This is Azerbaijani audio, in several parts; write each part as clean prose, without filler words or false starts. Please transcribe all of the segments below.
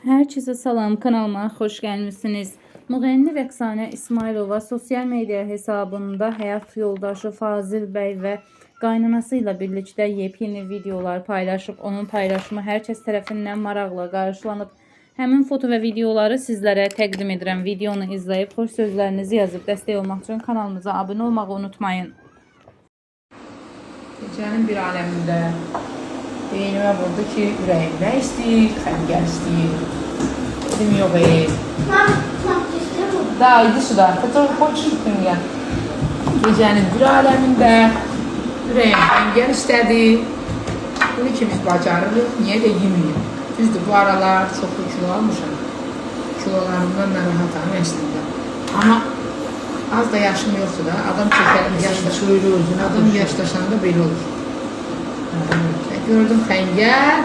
Herkese salam, kanalıma hoş gelmişsiniz. Müğənni Rəqsanə İsmailova sosyal medya hesabında həyat yoldaşı Fazil bəy və qaynanası ilə birlikdə yepyeni videolar paylaşıb. Onun paylaşımı hər kəs tərəfindən maraqla qarşılanıb. Həmin foto və videoları sizlərə təqdim edirəm. Videonu izləyib xoş sözlərinizi yazıb dəstək olmaq üçün kanalımıza abunə olmağı unutmayın. Gecenin bir aləmində beynimə vurdu ki, ürəyim nə istəyir, xəngər istəyir. Dedim, yox, Da, idi suda. Xoşum ya. Gecenin bir aləmində ürəyim xəngər istədi. Dedi ki, biz bacarırıq, niyə də yeməyim. Düzdür, bu aralar çoxlu kilo almışam. Kilolarımdan mən rahatam əslində. Amma az da yaşım yoxdur da. Adam adam yaşlaşanda belə olur. Gördüm xəngər,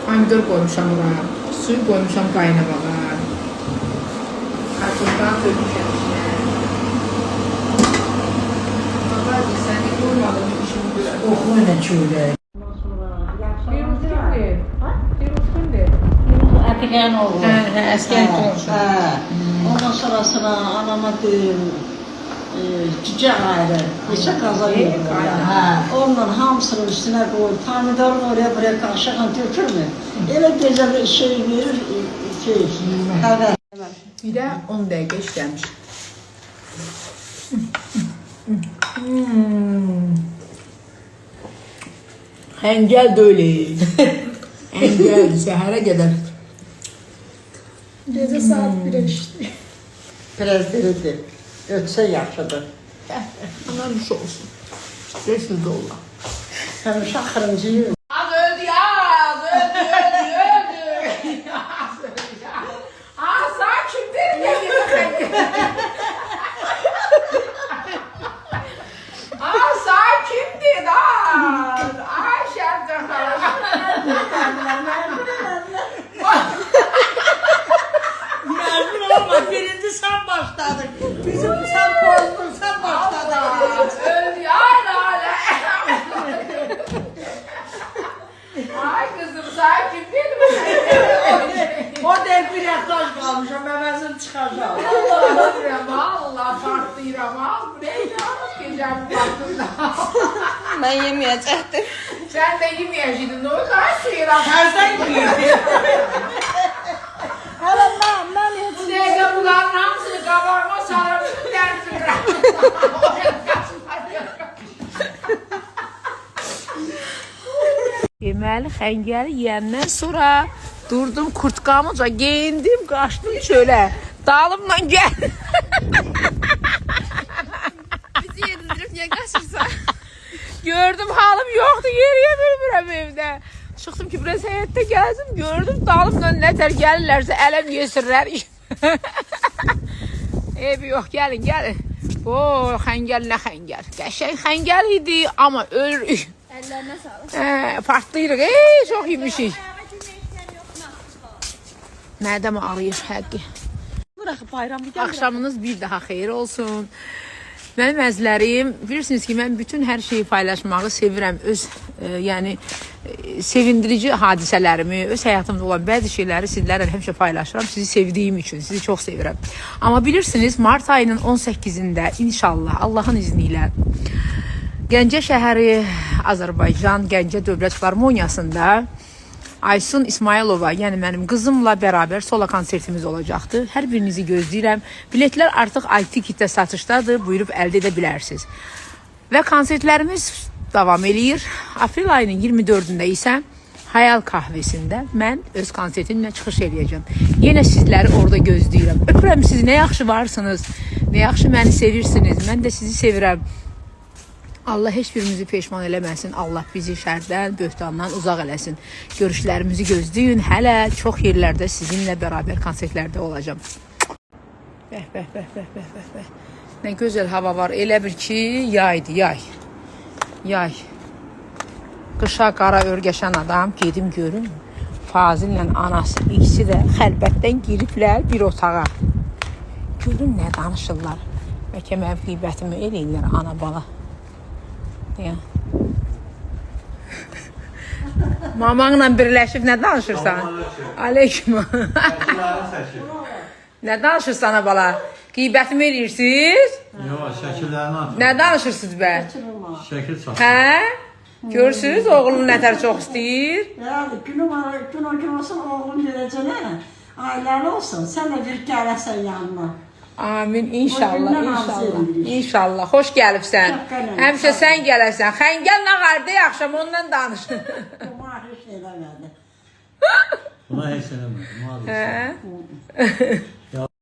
pomidor qoymuşam oraya, suyu qoymuşam qaynamağa. Kartofdan tökmüşəm içine. Babacı, səni qurmadığım işimi görəm. Oxu nə çölə. Firuz kimdir? Firuz kimdir? Ətiqən oğlu. Əskər qonşu. Ondan sonrasına anama deyim, cücə ayrı, neçə qaza verirlər. Ondan hamısının üstünə qoyur, pomidorun oraya buraya qarşıqla tökürmü? Elə gözəl şey verir ki, həvə. Bir də 10 dəqiqə işləmiş. Xəngəl də öyle. Xəngəl səhərə qədər. Gece saat 1'e işte. Biraz diridir, ötsə yaxşıdır. Ona bir şey olsun. Stresli de olla. Sən uşaq xırıncıyım. Az öldü ya, az öldü. Aa, sen kimdir? Ne gibi? Aa, sen kimdir? Ay, şerden Mecbur olma, birinci sen başladın. Bizim sen bozdun, sen başladın. Öldü ya, lale. Ay kızım, sen kimdir? O da bir yaklaş kalmışım, memezim çıkacağım. Allah farklıyım. Bu ne ya? Gecem baktığında. Ben yemeyecektim. Sen de yemeyecektin. Ne oldu? Ay sıyıram. Tersten giyiyor. Hala ben Bu dakika bunların hamısını kabarma sarmışım dersin. Deməli, xəngəli yeyəndən sonra durdum kurtkamıca, geyindim, qaçdım çölə. Dalımla gəl. bizi yedirip niye kaçırsa? Gördüm halım yoktu, yeriyə bilmirəm evdə. Çıxdım ki, biraz həyətdə gəzdim, gördüm dalımla nətər gəlirlərsə ələm yesirlər. Ev yox, gəlin. O, xəngəl nə xəngəl. Qəşəng xəngəl idi, amma ölürük. Ellerine sağlık. Partlayırıq, çox yemişik. Nədəm ağrıyır həqqi. Bırakıp bayram bir Axşamınız bir daha xeyir olsun. Mənim əzlərim, bilirsiniz ki, mən bütün hər şeyi paylaşmağı sevirəm. Öz, yəni, sevindirici hadisələrimi, öz həyatımda olan bəzi şeyləri sizlərlə həmişə paylaşıram. Sizi sevdiyim üçün, sizi çox sevirəm. Amma bilirsiniz, mart ayının 18-də inşallah, Allahın izni ilə Gəncə şəhəri Azərbaycan Gəncə Dövlət Filarmoniyasında Aysun İsmailova, yəni mənim qızımla bərabər solo konsertimiz olacaqdır. Hər birinizi gözləyirəm. Biletlər artıq iTicket-də satışdadır. Buyurub əldə edə bilərsiniz. Və konsertlərimiz davam eləyir. Aprel ayının 24-də isə Hayal Kahvesində mən öz konsertimlə çıxış eləyəcəm. Yenə sizləri orada gözləyirəm. Öpürəm sizi, nə yaxşı varsınız, nə yaxşı məni sevirsiniz. Mən də sizi sevirəm. Allah heç birimizi peşman eləməsin. Allah bizi şərdən, böhtandan uzaq eləsin. Görüşlərimizi gözləyin. Hələ çox yerlərdə sizinlə bərabər konsertlərdə olacağım. Bəh. Nə gözəl hava var. Elə bir ki, yaydır, yay. Qışa qara örgəşən adam, gedim görüm. Fazillə anası ikisi də xəlbətdən giriblər bir otağa. Görün nə danışırlar. Bəlkə mənim qeybətimi eləyirlər ana bala. Yeah. Mamanla birləşib nə danışırsan? Aleyküm. Nə danışırsan ha bala? Qeybətimi eləyirsiniz? Yox, şəkillərini atın. Nə danışırsınız bə? Şəkil çatın. Hə? Görürsünüz oğlunu nətər çox istəyir? Yani gün o gün olsun oğlum geleceğine. Ailəli olsun. Sen de bir gələsən yanına. Amin inşallah, O gündən inşallah. arzu edirik. İnşallah. Xoş gəlibsən. Çox gələm. Həmişə sən gələsən. Xəngəl nə qardı axşam ondan danış. Buna hiç eləmədi. Buna heç eləmədim. Hə?